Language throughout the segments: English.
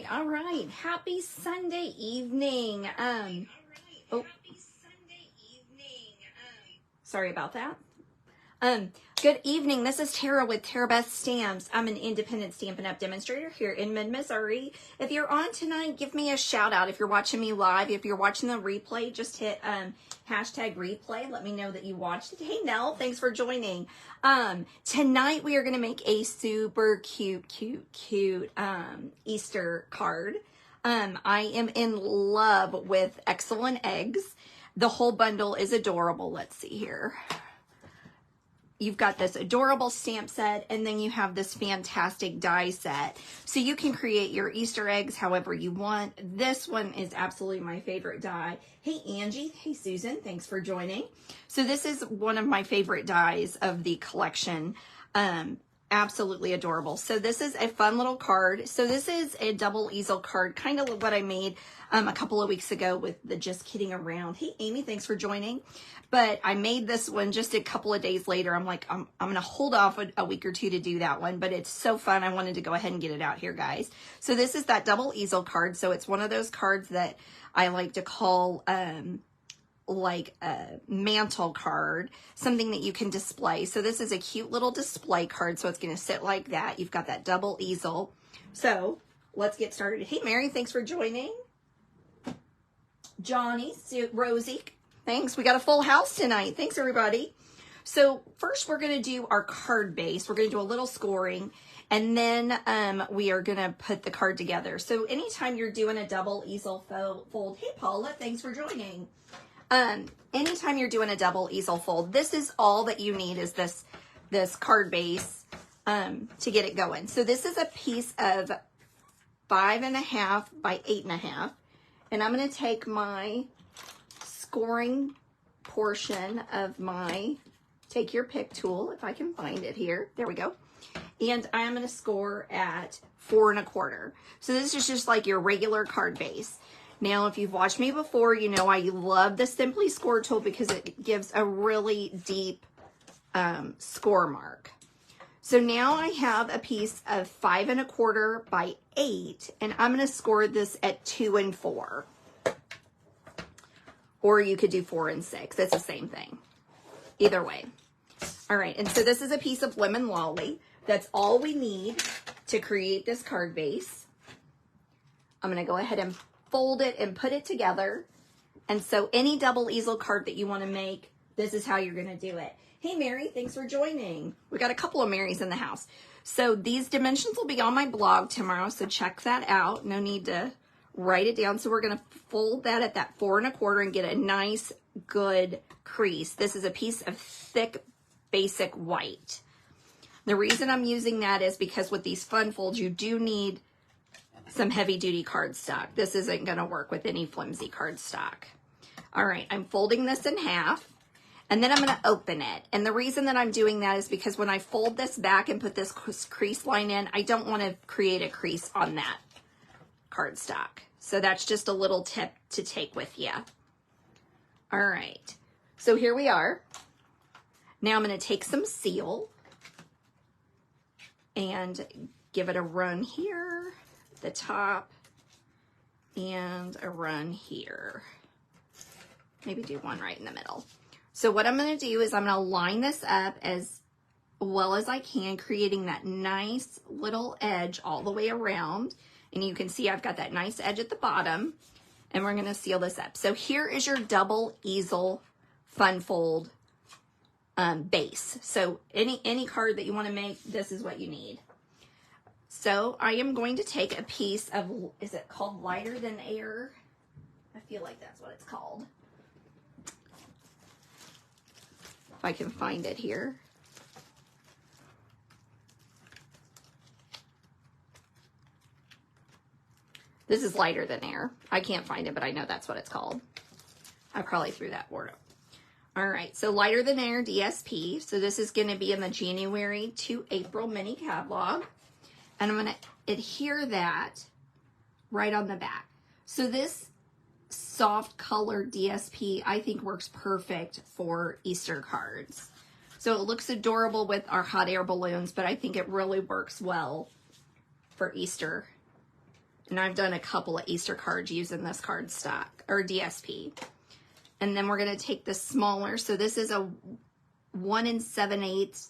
All right. Happy Sunday evening. Sorry about that. Good evening. This is Tara with Tarabeth Stamps. I'm an independent Stampin' Up demonstrator here in mid-Missouri. If you're on tonight, give me a shout out. If you're watching me live, if you're watching the replay, just hit hashtag replay. Let me know that you watched it. Hey Nell, thanks for joining. Tonight we are going to make a super cute Easter card. I am in love with Excellent Eggs. The whole bundle is adorable. Let's see here. You've got this adorable stamp set, and then you have this fantastic die set. So you can create your Easter eggs however you want. This one is absolutely my favorite die. Hey Angie, hey Susan, thanks for joining. So this is one of my favorite dies of the collection. Absolutely adorable. So this is a fun little card. So this is a double easel card, kind of what I made a couple of weeks ago with the Just Kidding Around. Hey Amy, thanks for joining. But I made this one just a couple of days later. I'm like, I'm going to hold off a week or two to do that one, but it's so fun. I wanted to go ahead and get it out here, guys. So this is that double easel card. So it's one of those cards that I like to call like a mantle card, something that you can display. So this is a cute little display card. So it's going to sit like that. You've got that double easel. So let's get started. Hey Mary, thanks for joining. Johnny, Rosie, thanks. We got a full house tonight. Thanks, everybody. So first we're going to do our card base. We're going to do a little scoring, and then we are going to put the card together. So anytime you're doing a double easel fold, hey, Paula, thanks for joining. Anytime you're doing a double easel fold, this is all that you need is this card base to get it going. So this is a piece of 5.5 by 8.5, and I'm going to take my scoring portion of my, take your pick tool, if I can find it here. There we go. And I'm going to score at 4 1/4. So this is just like your regular card base. Now, if you've watched me before, you know I love the Simply Score tool because it gives a really deep score mark. So now I have a piece of 5 1/4 by 8, and I'm going to score this at 2 and 4. Or you could do 4 and 6. It's the same thing. Either way. All right, and so this is a piece of Lemon Lolly. That's all we need to create this card base. I'm going to go ahead and fold it and put it together. And so any double easel card that you want to make, this is how you're going to do it. Hey Mary, thanks for joining. We got a couple of Marys in the house. So these dimensions will be on my blog tomorrow, so check that out. No need to write it down. So we're going to fold that at that 4 1/4 and get a nice good crease. This is a piece of thick basic white. The reason I'm using that is because with these fun folds you do need some heavy duty cardstock. This isn't going to work with any flimsy cardstock. All right, I'm folding this in half, and then I'm going to open it. And the reason that I'm doing that is because when I fold this back and put this crease line in, I don't want to create a crease on that cardstock. So that's just a little tip to take with you. All right, so here we are. Now I'm going to take some seal and give it a run here at the top and a run here. Maybe do one right in the middle. So what I'm going to do is I'm going to line this up as well as I can, creating that nice little edge all the way around. And you can see I've got that nice edge at the bottom, and we're going to seal this up. So here is your double easel fun fold base. So any card that you want to make, this is what you need. So I am going to take a piece of, is it called Lighter Than Air? I feel like that's what it's called. If I can find it here. This is Lighter Than Air. I can't find it, but I know that's what it's called. I probably threw that word up. All right, so Lighter Than Air DSP. So this is going to be in the January to April mini catalog. And I'm going to adhere that right on the back. So this soft color DSP, I think, works perfect for Easter cards. So it looks adorable with our hot air balloons, but I think it really works well for Easter And I've done a couple of Easter cards using this cardstock, or DSP. And then we're going to take the smaller. So this is a 1 7/8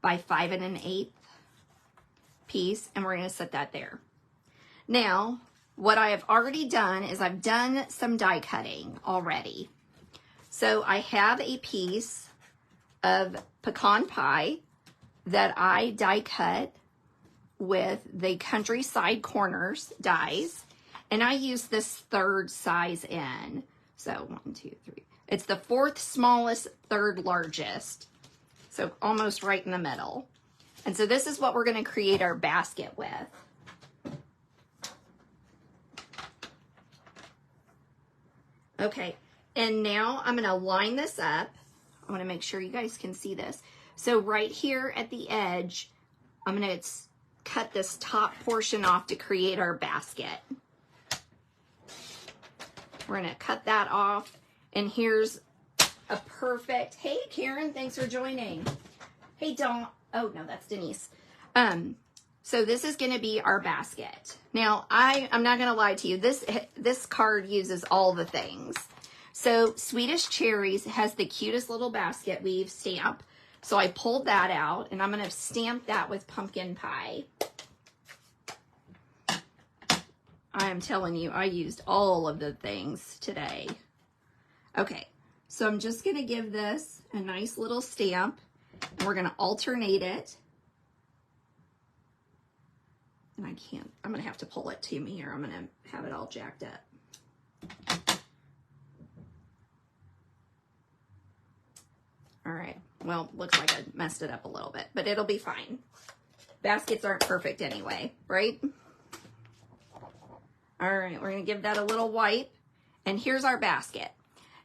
by 5 1/8 piece. And we're going to set that there. Now, what I have already done is I've done some die cutting already. So I have a piece of pecan pie that I die cut with the Countryside Corners dies, and I use this 3rd size in. So 1, 2, 3. It's the 4th smallest, 3rd largest. So almost right in the middle. And so this is what we're going to create our basket with. Okay, and now I'm going to line this up. I want to make sure you guys can see this. So right here at the edge, I'm going to cut this top portion off to create our basket. We're going to cut that off, and here's a perfect, hey Karen, thanks for joining. Hey Dawn, oh no, that's Denise. So this is going to be our basket. Now, I'm not going to lie to you. This card uses all the things. So Swedish Cherries has the cutest little basket weave stamp. So I pulled that out, and I'm going to stamp that with pumpkin pie. I am telling you, I used all of the things today. Okay, so I'm just going to give this a nice little stamp, and we're going to alternate it. And I can't, I'm going to have to pull it to me here. I'm going to have it all jacked up. All right, well, looks like I messed it up a little bit, but it'll be fine. Baskets aren't perfect anyway, right? All right, we're going to give that a little wipe, and here's our basket.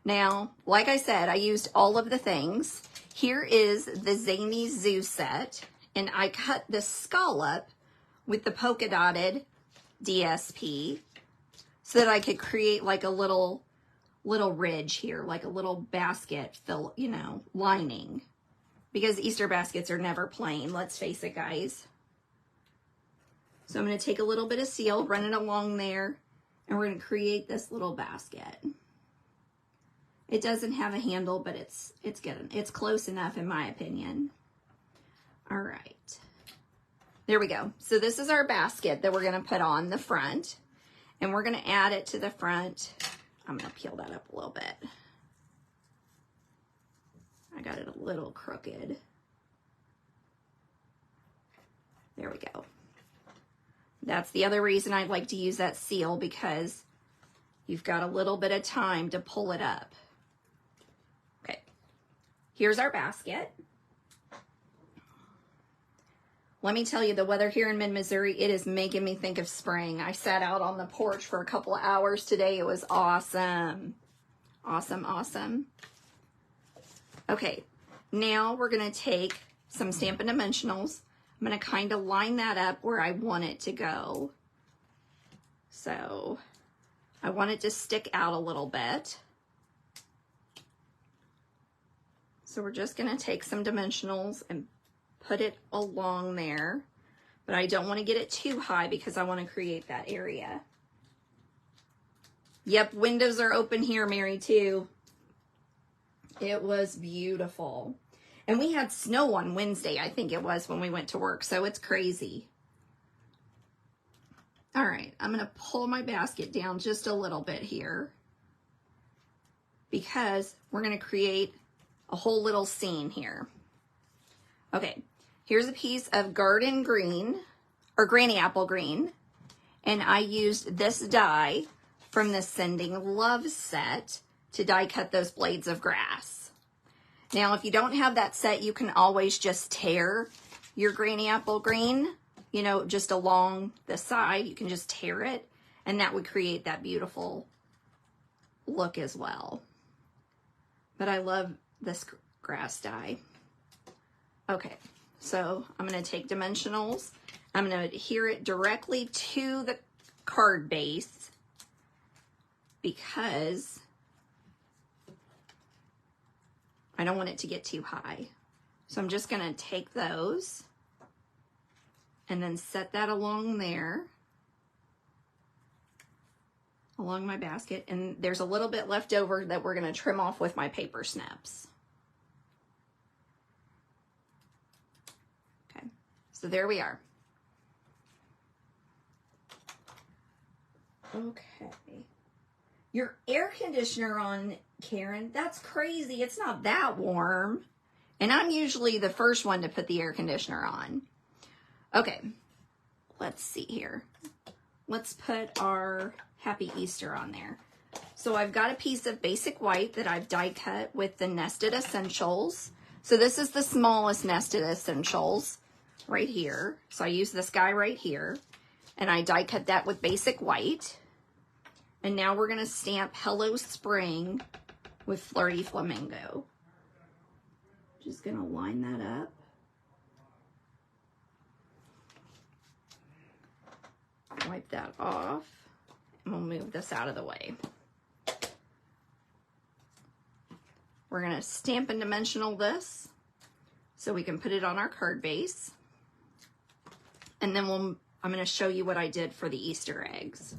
Now, like I said, I used all of the things. Here is the Zany Zoo set, and I cut the scallop with the polka dotted DSP so that I could create like a little ridge here, like a little basket fill, you know, lining, because Easter baskets are never plain, let's face it, guys. So I'm going to take a little bit of seal, run it along there, and we're going to create this little basket. It doesn't have a handle, but it's good. It's close enough in my opinion. All right. There we go. So this is our basket that we're going to put on the front, and we're going to add it to the front. I'm going to peel that up a little bit. I got it a little crooked. There we go. That's the other reason I'd like to use that seal, because you've got a little bit of time to pull it up. Okay, here's our basket. Let me tell you, the weather here in mid-Missouri, it is making me think of spring. I sat out on the porch for a couple of hours today. It was awesome. Awesome, awesome. Okay, now we're going to take some Stampin' Dimensionals. I'm going to kind of line that up where I want it to go. So I want it to stick out a little bit. So we're just going to take some dimensionals and put it along there, but I don't want to get it too high because I want to create that area. Yep, windows are open here, Mary, too. It was beautiful. And we had snow on Wednesday, I think it was, when we went to work, so it's crazy. All right, I'm going to pull my basket down just a little bit here because we're going to create a whole little scene here. Okay, here's a piece of garden green, or granny apple green, and I used this die from the Sending Love set to die cut those blades of grass. Now, if you don't have that set, you can always just tear your granny apple green, you know, just along the side. You can just tear it, and that would create that beautiful look as well. But I love this grass die. Okay, so I'm going to take dimensionals. I'm going to adhere it directly to the card base because I don't want it to get too high. So I'm just going to take those and then set that along there. along my basket, and there's a little bit left over that we're going to trim off with my paper snips. Okay, so there we are. Okay. Your air conditioner on, Karen? That's crazy. It's not that warm. And I'm usually the first one to put the air conditioner on. Okay, let's see here. Let's put our Happy Easter on there. So I've got a piece of basic white that I've die cut with the Nested Essentials. So this is the smallest Nested Essentials right here. So I use this guy right here, and I die cut that with basic white. And now we're gonna stamp Hello Spring with Flirty Flamingo. Just gonna line that up. Wipe that off, and we'll move this out of the way. We're gonna Stampin' Dimensional this so we can put it on our card base. And then I'm gonna show you what I did for the Easter eggs.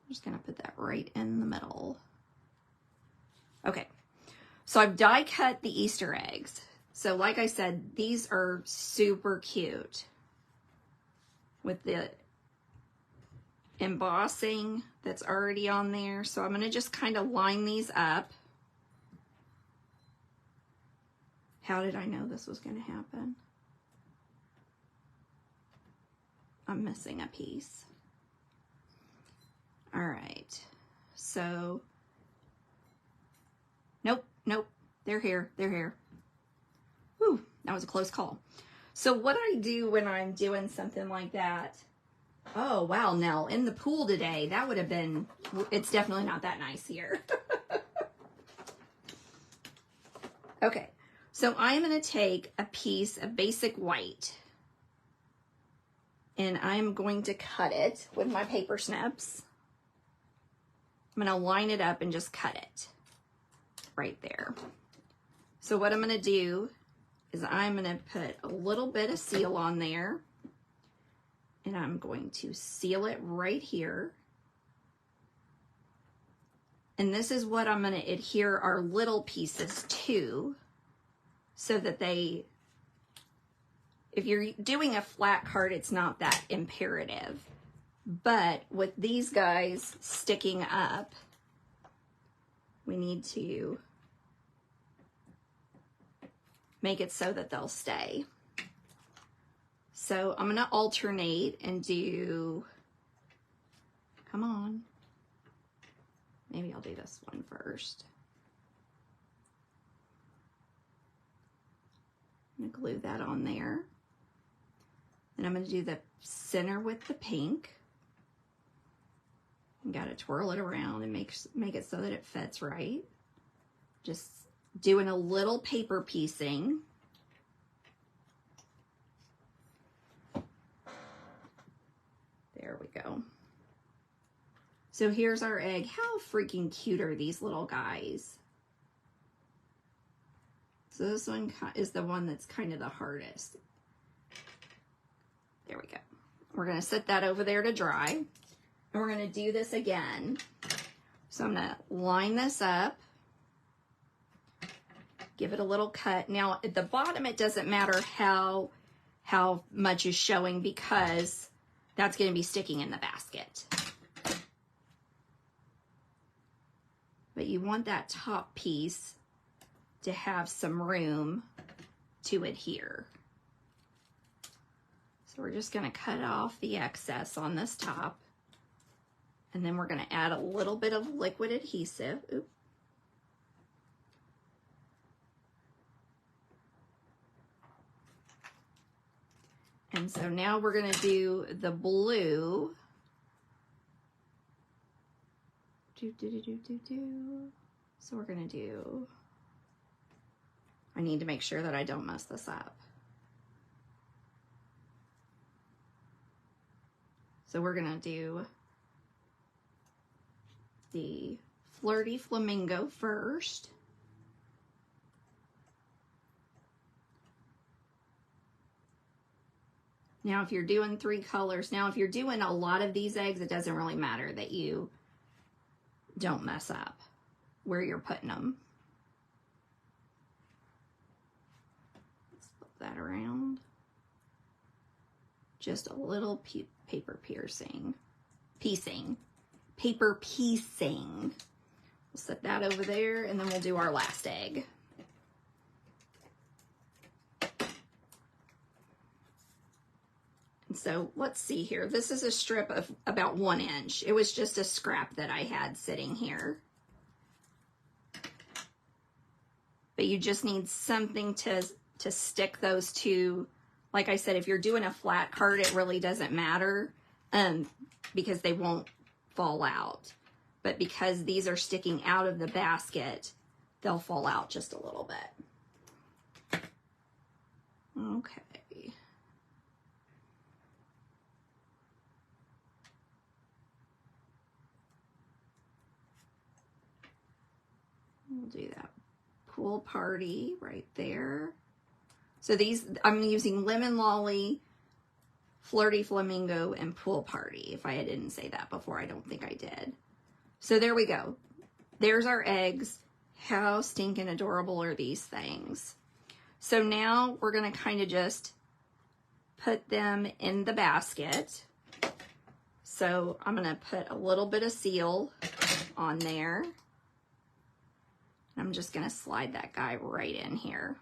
I'm just gonna put that right in the middle. Okay, so I've die cut the Easter eggs. So like I said, these are super cute with the embossing that's already on there. So I'm gonna just kind of line these up. How did I know this was gonna happen? I'm missing a piece. All right, so, nope, they're here. Whew, that was a close call. So what I do when I'm doing something like that, oh wow, Nell, in the pool today, that would have been, it's definitely not that nice here. Okay, so I'm gonna take a piece of basic white, and I'm going to cut it with my paper snips. I'm gonna line it up and just cut it right there. So what I'm gonna do is I'm gonna put a little bit of seal on there, and I'm going to seal it right here. And this is what I'm gonna adhere our little pieces to, so that they, if you're doing a flat card, it's not that imperative. But with these guys sticking up, we need to make it so that they'll stay. So I'm gonna alternate and do, come on, maybe I'll do this one first. I'm gonna glue that on there. And I'm gonna do the center with the pink. You gotta twirl it around and make it so that it fits right. Just doing a little paper piecing. There we go. So here's our egg. How freaking cute are these little guys? So this one is the one that's kind of the hardest. There we go. We're gonna set that over there to dry. And we're gonna do this again. So I'm gonna line this up, give it a little cut. Now at the bottom, it doesn't matter how much is showing, because that's gonna be sticking in the basket. But you want that top piece to have some room to adhere. So we're just gonna cut off the excess on this top. And then we're gonna add a little bit of liquid adhesive. Oops. And so now we're gonna do the blue. So we're gonna do, I need to make sure that I don't mess this up. So we're gonna do the Flirty Flamingo first. Now, if you're doing 3 colors, now if you're doing a lot of these eggs, it doesn't really matter that you don't mess up where you're putting them. Let's flip that around. Just a little paper piecing. Paper piecing. We'll set that over there, and then we'll do our last egg. And so let's see here. This is a strip of about 1 inch. It was just a scrap that I had sitting here. But you just need something to stick those to. Like I said, if you're doing a flat card, it really doesn't matter because they won't fall out. But because these are sticking out of the basket, they'll fall out just a little bit. Okay. We'll do that pool party right there. So these, I'm using Lemon Lolly, Flirty Flamingo, and Pool Party. If I didn't say that before, I don't think I did. So there we go. There's our eggs. How stinking adorable are these things? So now we're going to kind of just put them in the basket. So I'm going to put a little bit of seal on there. I'm just going to slide that guy right in here.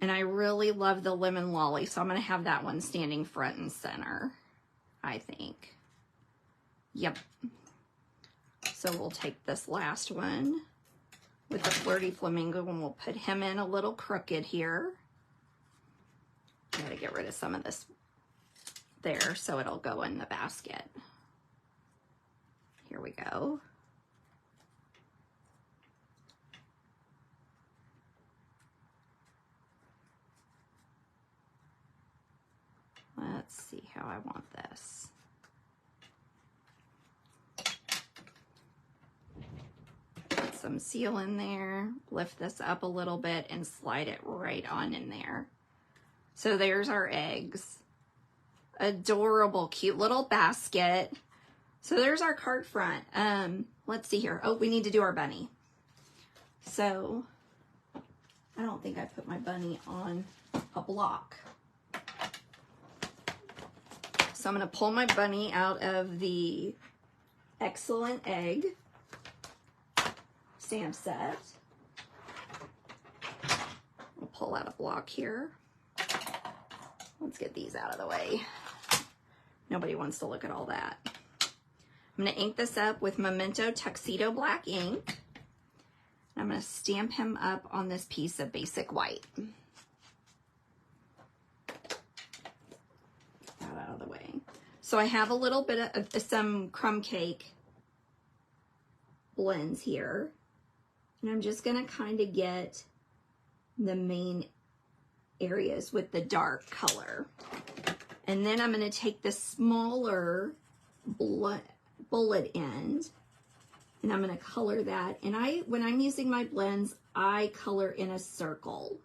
And I really love the Lemon Lolly, so I'm going to have that one standing front and center, I think. Yep. So we'll take this last one with the Flirty Flamingo, and we'll put him in a little crooked here. I gotta get rid of some of this there so it'll go in the basket. Here we go. Let's see how I want this. Put some seal in there, lift this up a little bit, and slide it right on in there. So there's our eggs. Adorable, cute little basket. So there's our card front. Let's see here. Oh, we need to do our bunny. So I don't think I put my bunny on a block. So I'm going to pull my bunny out of the Excellent Egg stamp set. We'll pull out a block here. Let's get these out of the way. Nobody wants to look at all that. I'm going to ink this up with Memento Tuxedo Black ink. I'm going to stamp him up on this piece of basic white. Out of the way. So I have a little bit of some crumb cake blends here, and I'm just going to kind of get the main areas with the dark color, and then I'm going to take the smaller bullet end, and I'm going to color that. And when I'm using my blends, I color in a circle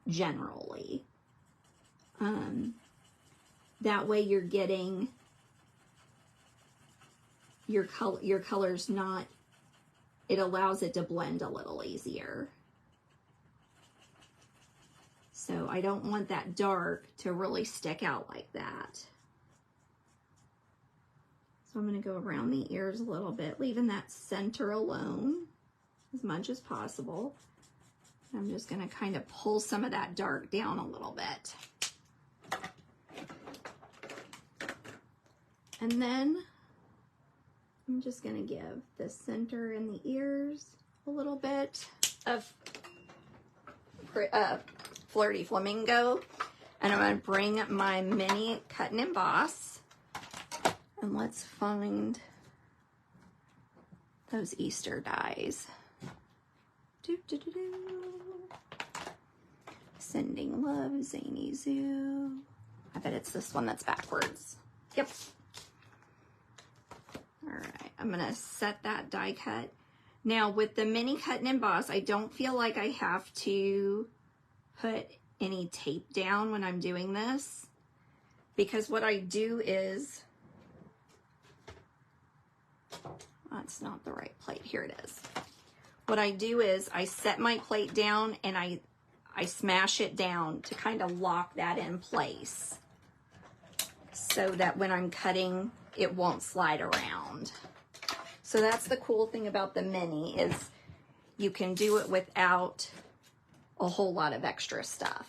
generally. That way you're getting your colors not, it allows it to blend a little easier. So I don't want that dark to really stick out like that. So I'm going to go around the ears a little bit, leaving that center alone as much as possible. I'm just going to kind of pull some of that dark down a little bit. And then I'm just going to give the center and the ears a little bit of Flirty Flamingo. And I'm going to bring my mini cut and emboss. And let's find those Easter dies. Sending love, Zany Zoo. I bet it's this one that's backwards. Yep. All right, I'm gonna set that die cut. Now with the mini cut and emboss, I don't feel like I have to put any tape down when I'm doing this, because what I do is, that's not the right plate, here it is. What I do is I set my plate down and I smash it down to kind of lock that in place so that when I'm cutting, it won't slide around. So that's the cool thing about the mini, is you can do it without a whole lot of extra stuff.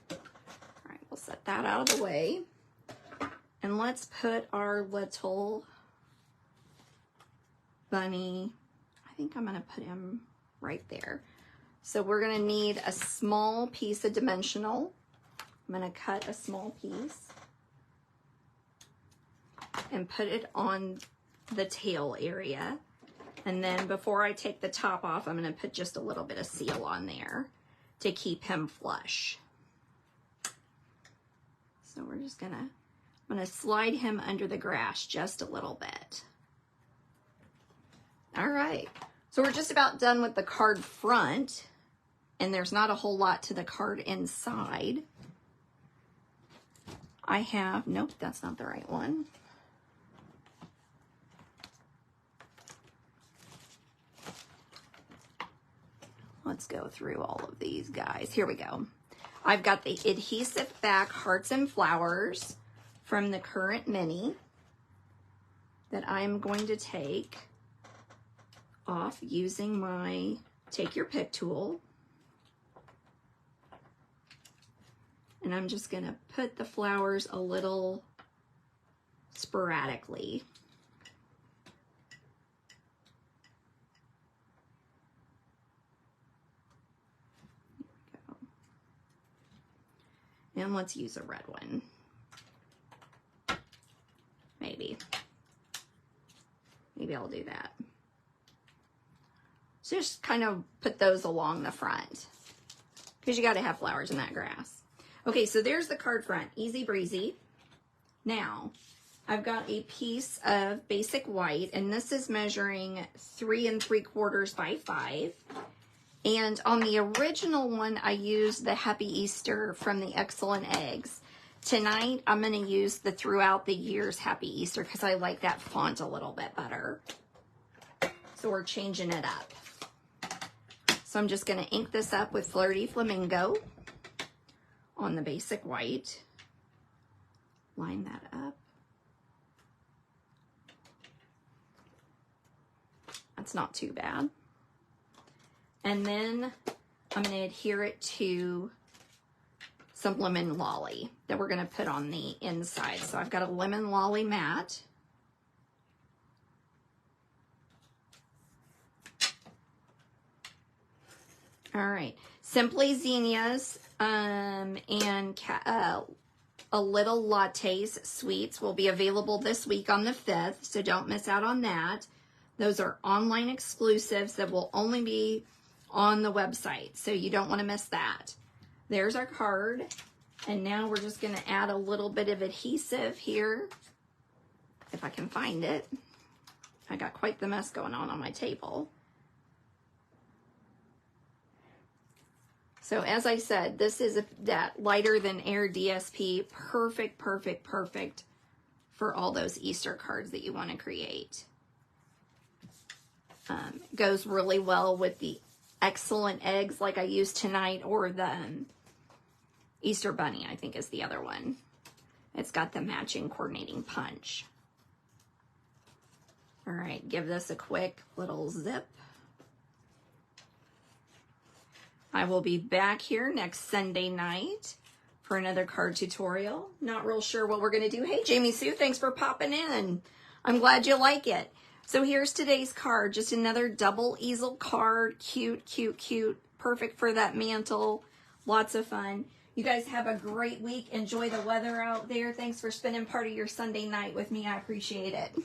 All right, we'll set that out of the way. And let's put our little bunny, I think I'm gonna put him right there. So we're gonna need a small piece of dimensional. I'm gonna cut a small piece and put it on the tail area. And then before I take the top off, I'm gonna put just a little bit of seal on there to keep him flush. So we're just I'm gonna slide him under the grass just a little bit. All right, so we're just about done with the card front, and there's not a whole lot to the card inside. I have, nope, that's not the right one. Let's go through all of these guys. Here we go. I've got the adhesive back hearts and flowers from the current mini that I'm going to take off using my take your pick tool. And I'm just gonna put the flowers a little sporadically. There we go. And let's use a red one. Maybe I'll do that. So just kind of put those along the front, because you got to have flowers in that grass. Okay, so there's the card front, easy breezy. Now, I've got a piece of basic white, and this is measuring 3 3/4 by 5. And on the original one, I used the Happy Easter from the Excellent Eggs. Tonight, I'm going to use the Throughout the Years Happy Easter, because I like that font a little bit better. So we're changing it up. So I'm just going to ink this up with Flirty Flamingo on the basic white. Line that up. That's not too bad. And then I'm going to adhere it to some lemon lolly that we're going to put on the inside. So I've got a lemon lolly mat. All right, Simply Zinnias and a Little Lattes sweets will be available this week on the 5th, so don't miss out on that. Those are online exclusives that will only be on the website, so you don't want to miss that. There's our card, and now we're just going to add a little bit of adhesive here, if I can find it. I got quite the mess going on my table. So as I said, this is that lighter than air DSP, perfect, perfect, perfect for all those Easter cards that you want to create. Goes really well with the Excellent Eggs like I used tonight, or the Easter Bunny, I think is the other one. It's got the matching coordinating punch. All right, give this a quick little zip. I will be back here next Sunday night for another card tutorial. Not real sure what we're going to do. Hey, Jamie Sue, thanks for popping in. I'm glad you like it. So here's today's card, just another double easel card. Cute, cute, cute. Perfect for that mantle. Lots of fun. You guys have a great week. Enjoy the weather out there. Thanks for spending part of your Sunday night with me. I appreciate it.